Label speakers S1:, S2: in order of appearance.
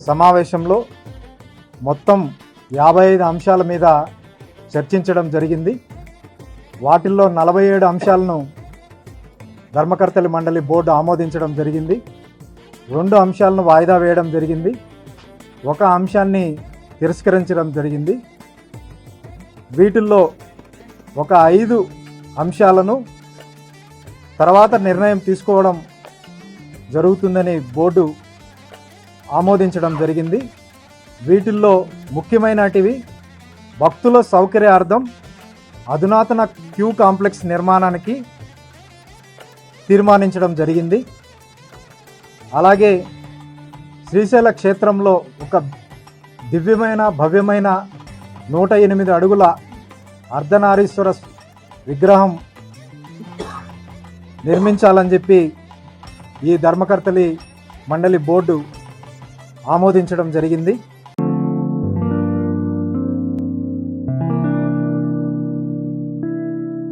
S1: సమావేశంలో మొత్తం 55 అంశాల మీద చర్చించడం జరిగింది. వాటిల్లో 47 అంశాలను ధర్మకర్తల మండలి బోర్డు ఆమోదించడం జరిగింది. 2 అంశాలను వాయిదా వేయడం జరిగింది. 1 అంశాన్ని తిరస్కరించడం జరిగింది. వీటిల్లో ఒక 5 అంశాలను తర్వాత నిర్ణయం తీసుకోవడం జరుగుతుందని బోర్డు ఆమోదించడం జరిగింది. వీటిల్లో ముఖ్యమైనటివి భక్తుల సౌకర్యార్థం అధునాతన క్యూ కాంప్లెక్స్ నిర్మాణానికి తీర్మానించడం జరిగింది. అలాగే శ్రీశైల క్షేత్రంలో ఒక దివ్యమైన భవ్యమైన 108 అడుగుల అర్ధనారీశ్వర విగ్రహం నిర్మించాలని చెప్పి ఈ ధర్మకర్తలి మండలి బోర్డు ఆమోదించడం జరిగింది.